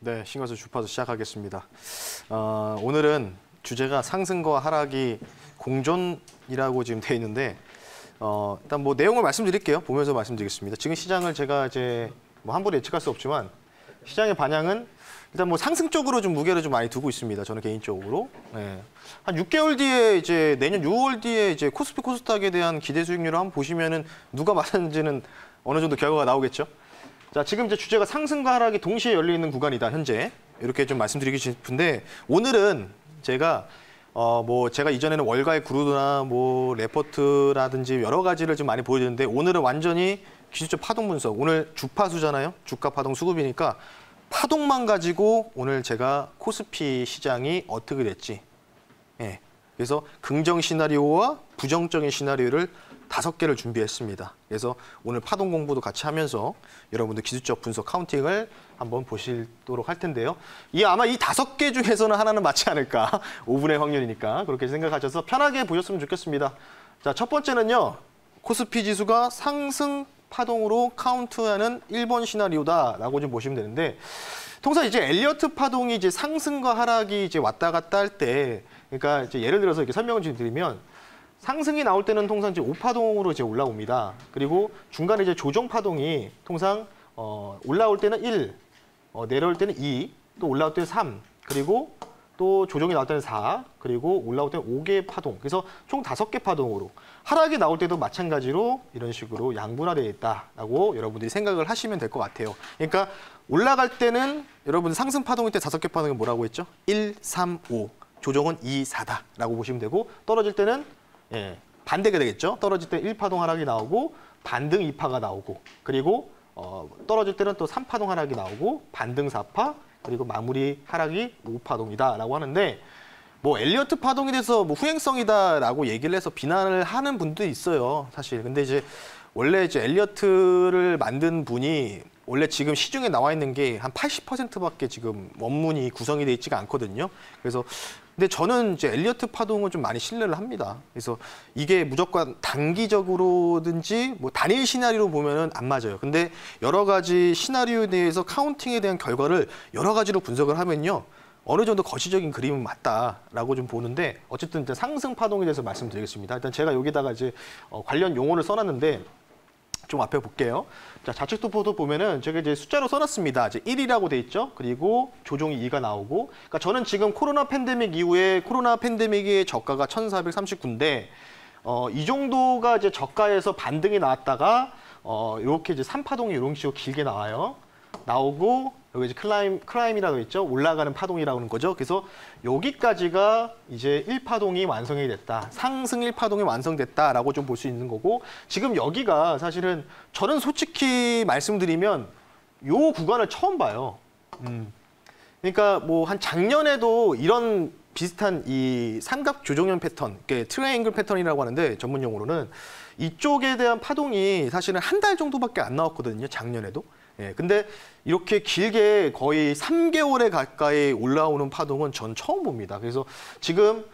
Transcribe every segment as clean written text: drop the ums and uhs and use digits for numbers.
네, 신것을 주파수 시작하겠습니다. 오늘은 주제가 상승과 하락이 공존이라고 지금 돼 있는데 일단 뭐 내용을 말씀드릴게요. 보면서 말씀드리겠습니다. 지금 시장을 제가 이제 뭐 함부로 예측할 수 없지만 시장의 반향은 일단 뭐 상승 쪽으로 좀 무게를 좀 많이 두고 있습니다. 저는 개인적으로. 네. 한 6개월 뒤에 이제 내년 6월 뒤에 이제 코스피 코스닥에 대한 기대 수익률을 한번 보시면은 누가 맞았는지는 어느 정도 결과가 나오겠죠. 자, 지금 이제 주제가 상승과 하락이 동시에 열려 있는 구간이다, 현재. 이렇게 좀 말씀드리고 싶은데, 오늘은 제가, 제가 이전에는 월가의 구루나 뭐, 레포트라든지 여러 가지를 좀 많이 보여드렸는데, 오늘은 완전히 기술적 파동 분석. 오늘 주파수잖아요? 주가 파동 수급이니까, 파동만 가지고 오늘 제가 코스피 시장이 어떻게 됐지. 예. 그래서 긍정 시나리오와 부정적인 시나리오를 5개를 준비했습니다. 그래서 오늘 파동 공부도 같이 하면서 여러분들 기술적 분석 카운팅을 한번 보시도록 할 텐데요. 아마 이 5개 중에서는 하나는 맞지 않을까. 5분의 확률이니까 그렇게 생각하셔서 편하게 보셨으면 좋겠습니다. 자, 첫 번째는요. 코스피 지수가 상승 파동으로 카운트하는 1번 시나리오다라고 좀 보시면 되는데, 통상 이제 엘리어트 파동이 이제 상승과 하락이 이제 왔다 갔다 할 때, 그러니까 이제 예를 들어서 이렇게 설명을 좀 드리면, 상승이 나올 때는 통상 이제 5파동으로 이제 올라옵니다. 그리고 중간에 이제 조정 파동이 통상 올라올 때는 1, 내려올 때는 2, 또 올라올 때는 3, 그리고 또 조정이 나올 때는 4, 그리고 올라올 때는 5개의 파동. 그래서 총 5개 파동으로. 하락이 나올 때도 마찬가지로 이런 식으로 양분화되어 있다라고 여러분들이 생각을 하시면 될 것 같아요. 그러니까 올라갈 때는 여러분 상승 파동일 때 5개 파동이 뭐라고 했죠? 1, 3, 5. 조정은 2, 4다라고 보시면 되고, 떨어질 때는 반대가 되겠죠. 떨어질 때 1파동 하락이 나오고 반등 2파가 나오고, 그리고 떨어질 때는 또 3파동 하락이 나오고 반등 4파, 그리고 마무리 하락이 5파동이다라고 하는데, 뭐 엘리어트 파동에 대해서 뭐 후행성이다라고 얘기를 해서 비난을 하는 분도 있어요, 사실. 근데 이제 원래 이제 엘리어트를 만든 분이 원래 지금 시중에 나와 있는 게 한 80%밖에 지금 원문이 구성이 돼 있지가 않거든요. 그래서 근데 저는 이제 엘리어트 파동을 좀 많이 신뢰를 합니다. 그래서 이게 무조건 단기적으로든지 뭐 단일 시나리오로 보면은 안 맞아요. 근데 여러 가지 시나리오에 대해서 카운팅에 대한 결과를 여러 가지로 분석을 하면요, 어느 정도 거시적인 그림은 맞다라고 좀 보는데, 어쨌든 일단 상승 파동에 대해서 말씀드리겠습니다. 일단 제가 여기다가 이제 관련 용어를 써놨는데 좀 앞에 볼게요. 자, 좌측 도포도 보면은 제가 이제 숫자로 써놨습니다. 이제 1이라고 돼 있죠. 그리고 조종이 2가 나오고. 그러니까 저는 지금 코로나 팬데믹 이후에 코로나 팬데믹의 저가가 1,439인데, 이 정도가 이제 저가에서 반등이 나왔다가 이렇게 이제 3파동이 이런 식으로 길게 나와요. 나오고 여기 이제 클라임이라고 있죠. 올라가는 파동이라고 하는 거죠. 그래서 여기까지가 이제 1파동이 완성이 됐다. 상승 1파동이 완성됐다라고 좀 볼 수 있는 거고, 지금 여기가 사실은 저는 솔직히 말씀드리면 요 구간을 처음 봐요. 그러니까 뭐 한 작년에도 이런 비슷한 이 삼각 조정형 패턴, 트라이앵글 패턴이라고 하는데 전문 용어로는 이쪽에 대한 파동이 사실은 한 달 정도밖에 안 나왔거든요, 작년에도. 예, 근데 이렇게 길게 거의 3개월에 가까이 올라오는 파동은 전 처음 봅니다. 그래서 지금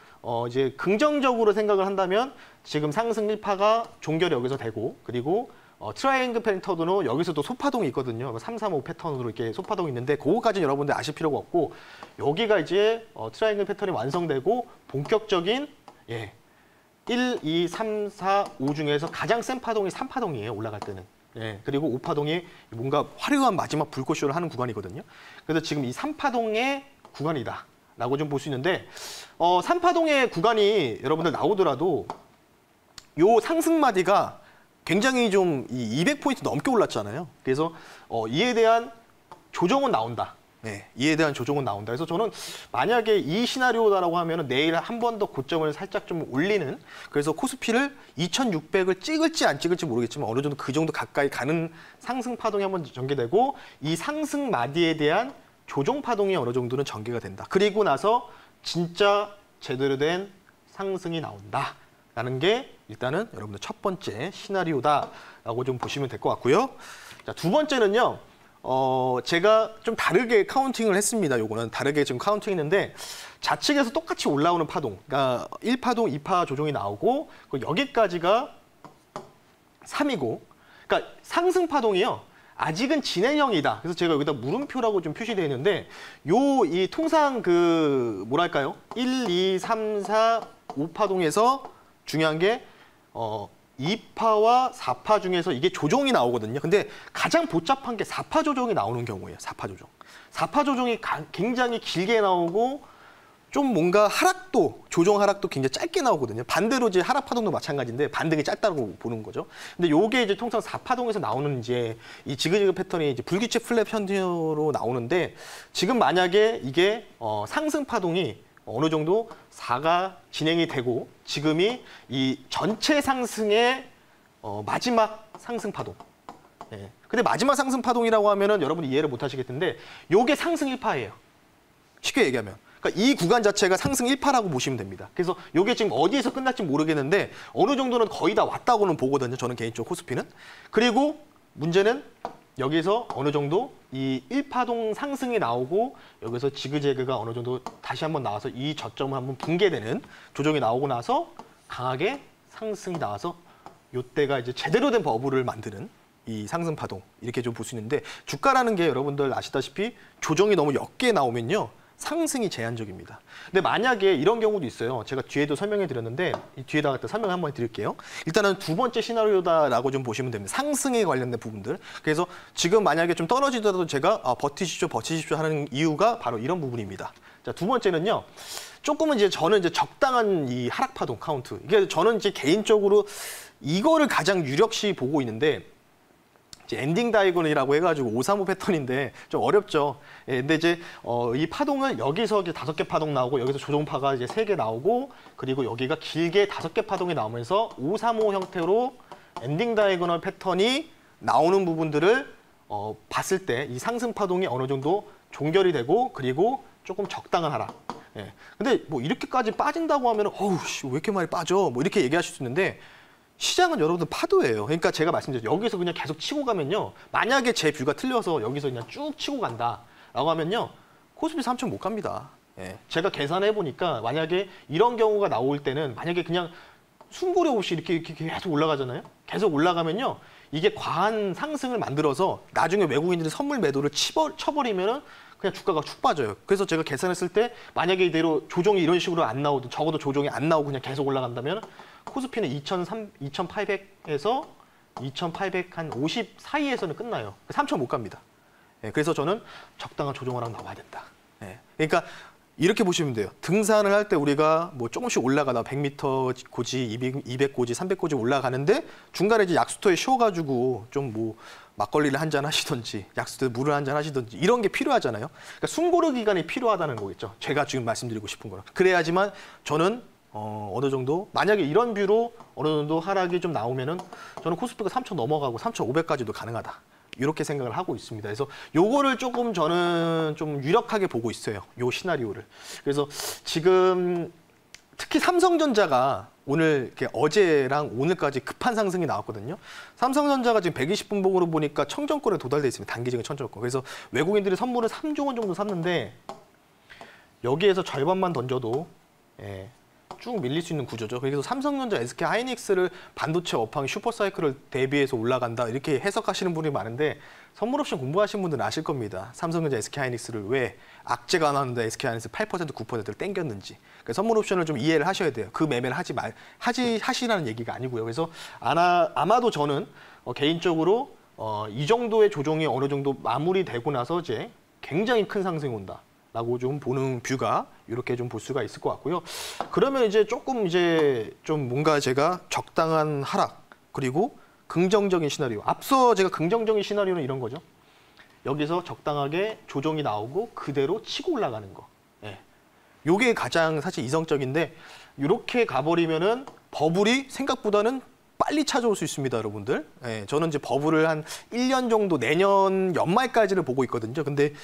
이제 긍정적으로 생각을 한다면 지금 상승 1파가 종결이 여기서 되고, 그리고 트라이앵글 패턴으로 여기서도 소파동이 있거든요. 3, 3, 5 패턴으로 이렇게 소파동이 있는데 그거까지는 여러분들 아실 필요가 없고, 여기가 이제 트라이앵글 패턴이 완성되고 본격적인 1, 2, 3, 4, 5 중에서 가장 센 파동이 3파동이에요, 올라갈 때는. 예, 그리고 5파동이 뭔가 화려한 마지막 불꽃쇼를 하는 구간이거든요. 그래서 지금 이 3파동의 구간이다라고 좀 볼 수 있는데, 3파동의 구간이 여러분들 나오더라도 요 상승마디가 굉장히 좀 200포인트 넘게 올랐잖아요. 그래서 이에 대한 조정은 나온다. 네, 이에 대한 조정은 나온다. 그래서 저는 만약에 이 시나리오다라고 하면 내일 한 번 더 고점을 살짝 좀 올리는, 그래서 코스피를 2,600을 찍을지 안 찍을지 모르겠지만 어느 정도 그 정도 가까이 가는 상승 파동이 한번 전개되고, 이 상승 마디에 대한 조정 파동이 어느 정도는 전개가 된다. 그리고 나서 진짜 제대로 된 상승이 나온다라는 게 일단은 여러분들 첫 번째 시나리오다라고 좀 보시면 될 것 같고요. 자, 두 번째는요. 제가 좀 다르게 카운팅을 했습니다. 요거는 다르게 지금 카운팅했는데, 좌측에서 똑같이 올라오는 파동, 그러니까 1파동, 2파 조정이 나오고, 여기까지가 3이고, 그러니까 상승 파동이요. 아직은 진행형이다. 그래서 제가 여기다 물음표라고 좀 표시되어 있는데 이 통상 뭐랄까요? 1, 2, 3, 4, 5파동에서 중요한 게 2파와 4파 중에서 이게 조종이 나오거든요. 근데 가장 복잡한 게 4파 조종이 나오는 경우예요. 4파 조종. 4파 조종이 굉장히 길게 나오고 좀 뭔가 조종 하락도 굉장히 짧게 나오거든요. 반대로 이제 하락 파동도 마찬가지인데 반등이 짧다고 보는 거죠. 근데 요게 이제 통상 4파동에서 나오는 이제 이 지그재그 패턴이 이제 불규칙 플랩 형태로 나오는데 지금 만약에 이게 상승 파동이 어느 정도 4가 진행이 되고 지금이 이 전체 상승의 마지막 상승 파동. 예. 근데 마지막 상승 파동이라고 하면은 여러분이 이해를 못 하시겠 텐데 요게 상승 1파예요. 쉽게 얘기하면. 그러니까 이 구간 자체가 상승 1파라고 보시면 됩니다. 그래서 이게 지금 어디에서 끝날지 모르겠는데 어느 정도는 거의 다 왔다고는 보거든요. 저는 개인적으로 코스피는. 그리고 문제는 여기서 어느 정도 이 1파동 상승이 나오고 여기서 지그재그가 어느 정도 다시 한번 나와서 이 저점을 한번 붕괴되는 조정이 나오고 나서 강하게 상승이 나와서 이때가 이제 제대로 된 버블을 만드는 이 상승 파동 이렇게 좀 볼 수 있는데 주가라는 게 여러분들 아시다시피 조정이 너무 옅게 나오면요. 상승이 제한적입니다. 근데 만약에 이런 경우도 있어요. 제가 뒤에도 설명해 드렸는데 이 뒤에다가 설명 한번 드릴게요. 일단은 두 번째 시나리오다라고 좀 보시면 됩니다. 상승에 관련된 부분들. 그래서 지금 만약에 좀 떨어지더라도 제가 버티십시오 하는 이유가 바로 이런 부분입니다. 자, 두 번째는요. 조금은 저는 이제 적당한 이 하락 파동 카운트. 이게 저는 이제 개인적으로 이거를 가장 유력시 보고 있는데 엔딩 다이고널이라고 해가지고 535 패턴인데 좀 어렵죠. 예, 근데 이제 이 파동은 여기서 이제 5개 파동 나오고 여기서 조종파가 이제 3개 나오고 그리고 여기가 길게 5개 파동이 나오면서 535 형태로 엔딩 다이고널 패턴이 나오는 부분들을 봤을 때 이 상승 파동이 어느 정도 종결이 되고 그리고 조금 적당한 하락. 예. 근데 뭐 이렇게까지 빠진다고 하면 어우 씨, 왜 이렇게 많이 빠져? 뭐 이렇게 얘기하실 수 있는데. 시장은 여러분들 파도예요. 그러니까 제가 말씀드렸죠. 여기서 그냥 계속 치고 가면요. 만약에 제 뷰가 틀려서 여기서 그냥 쭉 치고 간다라고 하면요. 코스피 3천 못 갑니다. 예. 제가 계산해 보니까 만약에 이런 경우가 나올 때는 만약에 그냥 숨고려 없이 이렇게 계속 올라가잖아요. 계속 올라가면요. 이게 과한 상승을 만들어서 나중에 외국인들이 선물 매도를 쳐버리면은 그냥 주가가 축 빠져요. 그래서 제가 계산했을 때 만약에 이대로 조정이 이런 식으로 안 나오든 적어도 조정이 안 나오고 그냥 계속 올라간다면 코스피는 2,800에서 2,850 사이에서는 끝나요. 3,000 못 갑니다. 예, 그래서 저는 적당한 조정하락 나와야 된다. 예, 그러니까 이렇게 보시면 돼요. 등산을 할 때 우리가 뭐 조금씩 올라가다 100m 고지, 200 고지, 300 고지 올라가는데 중간에 이제 약수터에 쉬어가지고 좀 뭐 막걸리를 한 잔 하시던지 약수터에 물을 한 잔 하시던지 이런 게 필요하잖아요. 그러니까 숨고르 기간이 필요하다는 거겠죠. 제가 지금 말씀드리고 싶은 거는. 그래야지만 저는 어느 정도 만약에 이런 뷰로 어느 정도 하락이 좀 나오면은 저는 코스피가 3,000 넘어가고 3,500까지도 가능하다. 이렇게 생각을 하고 있습니다. 그래서 요거를 조금 저는 좀 유력하게 보고 있어요. 요 시나리오를. 그래서 지금 특히 삼성전자가 오늘 이렇게 어제랑 오늘까지 급한 상승이 나왔거든요. 삼성전자가 지금 120분 봉으로 보니까 청정권에 도달돼 있습니다. 단기적인 청정권. 그래서 외국인들이 선물을 3조 원 정도 샀는데 여기에서 절반만 던져도 쭉 밀릴 수 있는 구조죠. 그래서 삼성전자, SK 하이닉스를 반도체 업황 슈퍼사이클을 대비해서 올라간다 이렇게 해석하시는 분이 많은데 선물 옵션 공부하신 분들은 아실 겁니다. 삼성전자, SK 하이닉스를 왜 악재가 나왔는데 SK 하이닉스 8% 9%를 땡겼는지. 그러니까 선물 옵션을 좀 이해를 하셔야 돼요. 그 매매를 하시라는 얘기가 아니고요. 그래서 아마도 저는 개인적으로 이 정도의 조정이 어느 정도 마무리되고 나서 이제 굉장히 큰 상승이 온다. 라고 좀 보는 뷰가 이렇게 좀 볼 수가 있을 것 같고요. 그러면 이제 조금 좀 뭔가 제가 적당한 하락 그리고 긍정적인 시나리오. 앞서 제가 긍정적인 시나리오는 이런 거죠. 여기서 적당하게 조정이 나오고 그대로 치고 올라가는 거. 예. 요게 가장 사실 이성적인데 이렇게 가버리면은 버블이 생각보다는 빨리 찾아올 수 있습니다, 여러분들. 예, 저는 이제 버블을 한 1년 정도 내년 연말까지를 보고 있거든요. 근데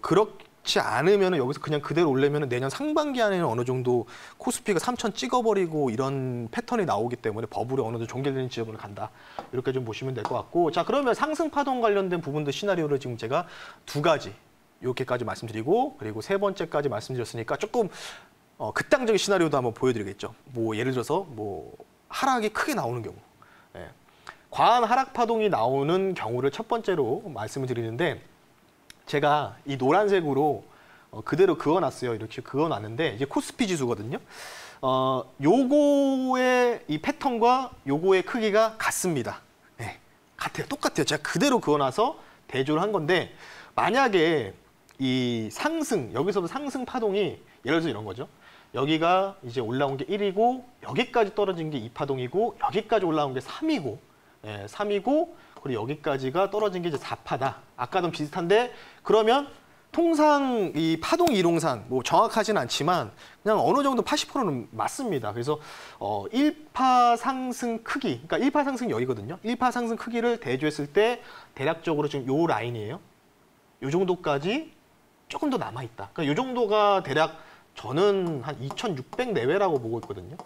그렇지 않으면 여기서 그냥 그대로 올려면 내년 상반기 안에는 어느 정도 코스피가 3,000 찍어버리고 이런 패턴이 나오기 때문에 버블이 어느 정도 종결되는 지점으로 간다. 이렇게 좀 보시면 될 것 같고. 자, 그러면 상승 파동 관련된 부분들 시나리오를 지금 제가 2가지 이렇게까지 말씀드리고 그리고 3번째까지 말씀드렸으니까 조금 극단적인 시나리오도 한번 보여드리겠죠. 뭐 예를 들어서 뭐 하락이 크게 나오는 경우. 예. 과한 하락 파동이 나오는 경우를 첫 번째로 말씀을 드리는데 제가 이 노란색으로 그대로 그어놨어요. 이렇게 그어놨는데 이제 코스피 지수거든요. 요거의 이 패턴과 요거의 크기가 같습니다. 네, 같아요. 똑같아요. 제가 그대로 그어놔서 대조를 한 건데 만약에 이 상승, 여기서도 상승 파동이 예를 들어서 이런 거죠. 여기가 이제 올라온 게 1이고 여기까지 떨어진 게 2파동이고 여기까지 올라온 게 3이고 3이고 그리고 여기까지가 떨어진 게 이제 4파다. 아까도 비슷한데 그러면 통상 이 파동 이동상 뭐 정확하진 않지만 그냥 어느 정도 80%는 맞습니다. 그래서 1파 상승 크기, 그러니까 1파 상승 여기거든요. 1파 상승 크기를 대조했을 때 대략적으로 지금 요 라인이에요. 요 정도까지 조금 더 남아 있다. 그러니까 요 정도가 대략 저는 한 2,600 내외라고 보고 있거든요.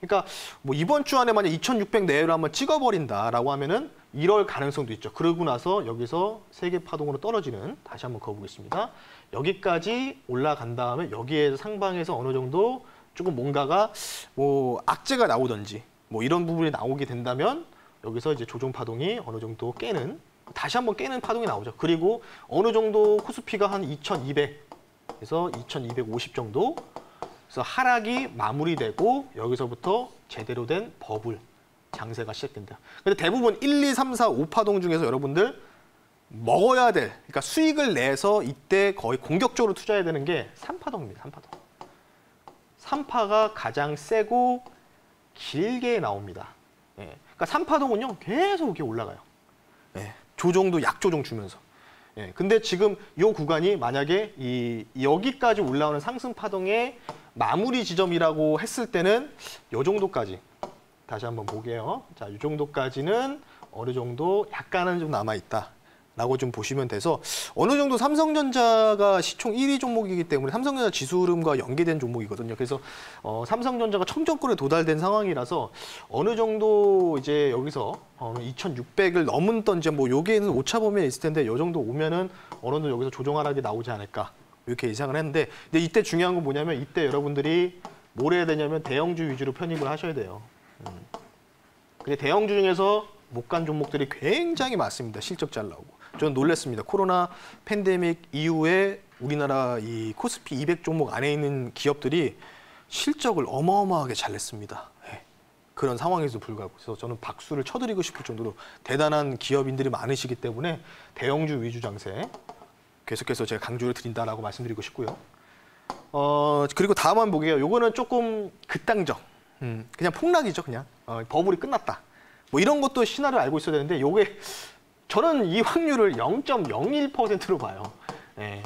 그러니까 뭐 이번 주 안에 만약 2,600 내외로 한번 찍어버린다라고 하면은 이럴 가능성도 있죠. 그러고 나서 여기서 세계 파동으로 떨어지는 다시 한번 그어보겠습니다. 여기까지 올라간 다음에 여기에 상방에서 어느 정도 조금 뭔가가 뭐 악재가 나오든지 뭐 이런 부분이 나오게 된다면 여기서 이제 조정 파동이 어느 정도 깨는 다시 한번 깨는 파동이 나오죠. 그리고 어느 정도 코스피가 한 2,200에서 2,250 정도 그래서 하락이 마무리되고 여기서부터 제대로 된 버블 장세가 시작된다. 근데 대부분 1, 2, 3, 4, 5파동 중에서 여러분들 먹어야 될, 그러니까 수익을 내서 이때 거의 공격적으로 투자해야 되는 게 3파동입니다. 3파동. 3파가 가장 세고 길게 나옵니다. 예. 그러니까 3파동은요 계속 이렇게 올라가요. 예. 조정도 약조정 주면서. 예. 근데 지금 이 구간이 만약에 여기까지 올라오는 상승 파동의 마무리 지점이라고 했을 때는 이 정도까지 다시 한번 보게요. 자, 이 정도까지는 어느 정도 약간은 좀 남아있다라고 좀 보시면 돼서 어느 정도 삼성전자가 시총 1위 종목이기 때문에 삼성전자 지수 흐름과 연계된 종목이거든요. 그래서 삼성전자가 청정권에 도달된 상황이라서 어느 정도 이제 여기서 2,600을 넘은던지 뭐 여기에는 오차 범위에 있을 텐데 이 정도 오면은 어느 정도 여기서 조정 하락이 나오지 않을까 이렇게 예상을 했는데 근데 이때 중요한 건 뭐냐면 이때 여러분들이 뭘 해야 되냐면 대형주 위주로 편입을 하셔야 돼요. 근데 대형주 중에서 못 간 종목들이 굉장히 많습니다. 실적 잘 나오고. 저는 놀랐습니다. 코로나 팬데믹 이후에 우리나라 이 코스피 200 종목 안에 있는 기업들이 실적을 어마어마하게 잘 냈습니다. 네. 그런 상황에도 불구하고. 그래서 저는 박수를 쳐드리고 싶을 정도로 대단한 기업인들이 많으시기 때문에 대형주 위주 장세 계속해서 제가 강조를 드린다라고 말씀드리고 싶고요. 그리고 다음 한번 보게요. 요거는 조금 극단적. 그냥 폭락이죠, 그냥. 버블이 끝났다. 뭐 이런 것도 시나리오 알고 있어야 되는데 요게 저는 이 확률을 0.01%로 봐요. 예.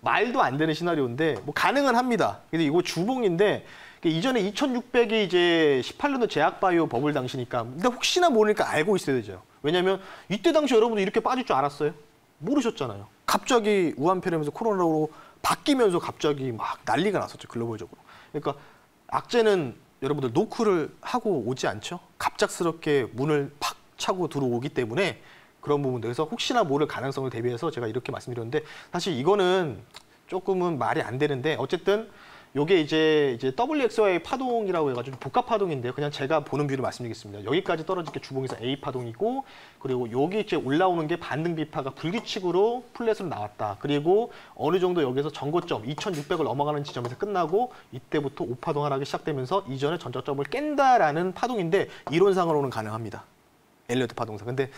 말도 안 되는 시나리오인데 뭐 가능은 합니다. 근데 이거 주봉인데 이전에 2,600이 이제 18년도 제약바이오 버블 당시니까 근데 혹시나 모르니까 알고 있어야 되죠. 왜냐면 이때 당시 여러분들 이렇게 빠질 줄 알았어요? 모르셨잖아요. 갑자기 우한폐렴에서 코로나로 바뀌면서 갑자기 막 난리가 났었죠, 글로벌적으로. 그러니까 악재는 여러분들 노크를 하고 오지 않죠? 갑작스럽게 문을 팍 차고 들어오기 때문에 그런 부분들. 그래서 혹시나 모를 가능성을 대비해서 제가 이렇게 말씀드렸는데 사실 이거는 조금은 말이 안 되는데 어쨌든 요게 이제 WXY 파동이라고 해가지고 복합 파동인데요. 그냥 제가 보는 뷰를 말씀드리겠습니다. 여기까지 떨어질 게 주봉에서 A 파동이고 그리고 여기 이제 올라오는 게 반등 비파가 불규칙으로 플랫으로 나왔다. 그리고 어느 정도 여기서 전고점 2,600을 넘어가는 지점에서 끝나고 이때부터 5파동 하락이 시작되면서 이전에 전저점을 깬다라는 파동인데 이론상으로는 가능합니다. 엘리어트 파동상. 근데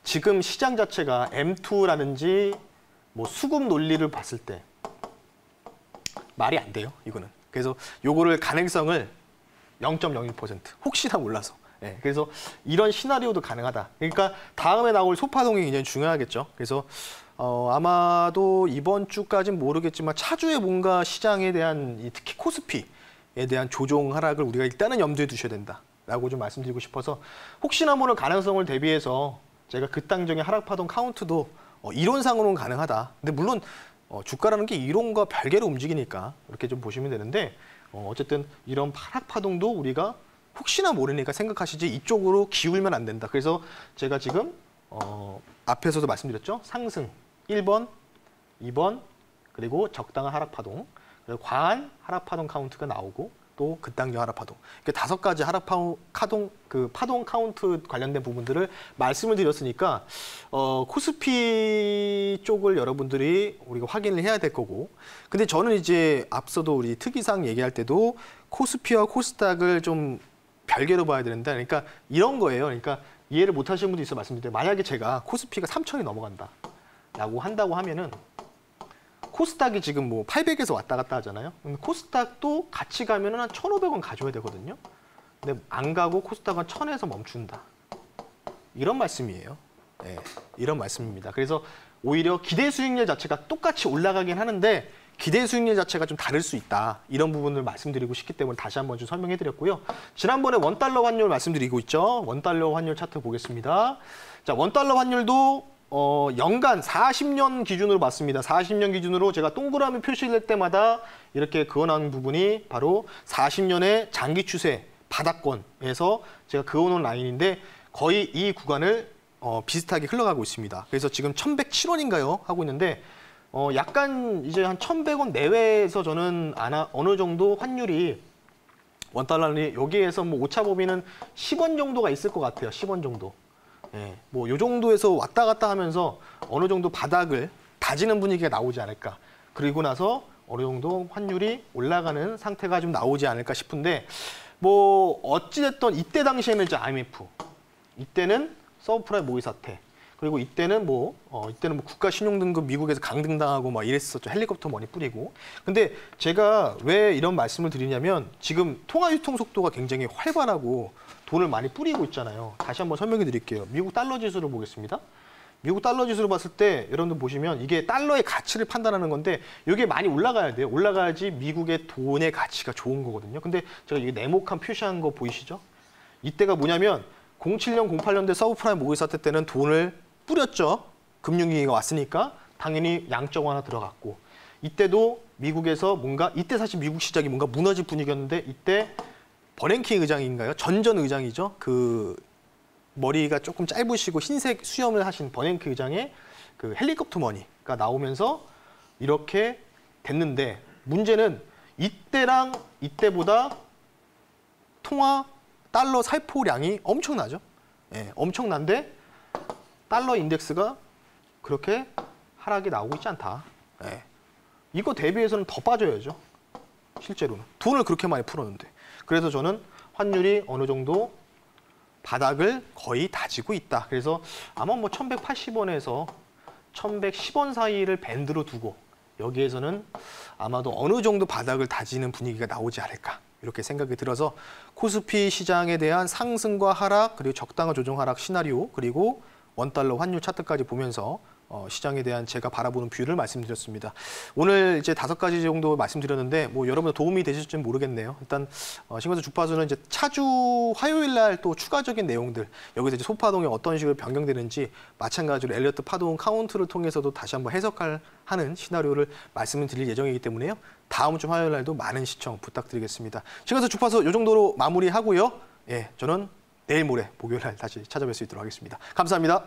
지금 시장 자체가 M2라든지 뭐 수급 논리를 봤을 때 말이 안 돼요, 이거는. 그래서 요거를 가능성을 0.01% 혹시나 몰라서. 예, 그래서 이런 시나리오도 가능하다. 그러니까 다음에 나올 소파동이 굉장히 중요하겠죠. 그래서 아마도 이번 주까지는 모르겠지만 차주의 뭔가 시장에 대한 특히 코스피에 대한 조정 하락을 우리가 일단은 염두에 두셔야 된다라고 좀 말씀드리고 싶어서 혹시나 모를 가능성을 대비해서 제가 극단적인 하락 파동 카운트도 이론상으로는 가능하다. 근데 물론 주가라는 게 이론과 별개로 움직이니까 이렇게 좀 보시면 되는데 어쨌든 이런 하락 파동도 우리가 혹시나 모르니까 생각하시지 이쪽으로 기울면 안 된다. 그래서 제가 지금 앞에서도 말씀드렸죠. 상승 1번, 2번 그리고 적당한 하락 파동 그리고 과한 하락 파동 카운트가 나오고 또 극단경 하락파동. 이렇게 5가지 파동 카운트 관련된 부분들을 말씀을 드렸으니까 코스피 쪽을 여러분들이 우리가 확인을 해야 될 거고. 근데 저는 이제 앞서도 우리 특이사항 얘기할 때도 코스피와 코스닥을 좀 별개로 봐야 되는데, 그러니까 이런 거예요. 그러니까 이해를 못 하시는 분도 있어 말씀드릴게요. 만약에 제가 코스피가 3,000이 넘어간다라고 한다고 하면은 코스닥이 지금 뭐 800에서 왔다 갔다 하잖아요. 코스닥도 같이 가면은 한 1,500원 가져야 되거든요. 근데 안 가고 코스닥은 1,000에서 멈춘다. 이런 말씀이에요. 네, 이런 말씀입니다. 그래서 오히려 기대 수익률 자체가 똑같이 올라가긴 하는데 기대 수익률 자체가 좀 다를 수 있다. 이런 부분을 말씀드리고 싶기 때문에 다시 한번 좀 설명해 드렸고요. 지난번에 원달러 환율 말씀드리고 있죠. 원달러 환율 차트 보겠습니다. 자, 원달러 환율도 연간 40년 기준으로 봤습니다. 40년 기준으로 제가 동그라미 표시를 할 때마다 이렇게 그어놓은 부분이 바로 40년의 장기 추세 바닥권에서 제가 그어놓은 라인인데 거의 이 구간을 비슷하게 흘러가고 있습니다. 그래서 지금 1,107원인가요? 하고 있는데 약간 이제 한 1,100원 내외에서 저는 어느 정도 환율이 원달러니 여기에서 뭐 오차 범위는 10원 정도가 있을 것 같아요. 10원 정도. 예, 뭐 요 정도에서 왔다 갔다 하면서 어느 정도 바닥을 다지는 분위기가 나오지 않을까. 그리고 나서 어느 정도 환율이 올라가는 상태가 좀 나오지 않을까 싶은데 뭐 어찌됐든 이때 당시에는 이제 IMF, 이때는 서브프라임 모의 사태, 그리고 이때는 뭐 국가 신용 등급 미국에서 강등당하고 막 이랬었죠. 헬리콥터 머니 뿌리고. 근데 제가 왜 이런 말씀을 드리냐면 지금 통화 유통 속도가 굉장히 활발하고 돈을 많이 뿌리고 있잖아요. 다시 한번 설명해 드릴게요. 미국 달러 지수를 보겠습니다. 미국 달러 지수를 봤을 때 여러분들 보시면 이게 달러의 가치를 판단하는 건데 이게 많이 올라가야 돼요. 올라가야지 미국의 돈의 가치가 좋은 거거든요. 근데 제가 이게 네모칸 표시한 거 보이시죠? 이때가 뭐냐면 07년, 08년대 서브프라임 모의 사태 때는 돈을 뿌렸죠. 금융위기가 왔으니까 당연히 양적 완화 들어갔고 이때도 미국에서 뭔가 이때 사실 미국 시장이 뭔가 무너질 분위기였는데 이때 버냉키 의장인가요? 전전 의장이죠. 그 머리가 조금 짧으시고 흰색 수염을 하신 버냉키 의장의 그 헬리콥터 머니가 나오면서 이렇게 됐는데 문제는 이때랑 이때보다 통화 달러 살포량이 엄청나죠. 예, 엄청난데 달러 인덱스가 그렇게 하락이 나오고 있지 않다. 예. 이거 대비해서는 더 빠져야죠. 실제로는. 돈을 그렇게 많이 풀었는데. 그래서 저는 환율이 어느 정도 바닥을 거의 다지고 있다. 그래서 아마 뭐 1,180원에서 1,110원 사이를 밴드로 두고 여기에서는 아마도 어느 정도 바닥을 다지는 분위기가 나오지 않을까. 이렇게 생각이 들어서 코스피 시장에 대한 상승과 하락, 그리고 적당한 조정 하락 시나리오, 그리고 원달러 환율 차트까지 보면서 시장에 대한 제가 바라보는 뷰를 말씀드렸습니다. 오늘 이제 5가지 정도 말씀드렸는데 뭐 여러분 도움이 되실지 모르겠네요. 일단 신건설 주파수는 이제 차주 화요일 날 또 추가적인 내용들 여기서 이제 소파동이 어떤 식으로 변경되는지 마찬가지로 엘리어트 파동 카운트를 통해서도 다시 한번 하는 시나리오를 말씀을 드릴 예정이기 때문에요. 다음 주 화요일 날도 많은 시청 부탁드리겠습니다. 신건설 주파수 이 정도로 마무리하고요. 예, 저는 내일 모레 목요일 날 다시 찾아뵐 수 있도록 하겠습니다. 감사합니다.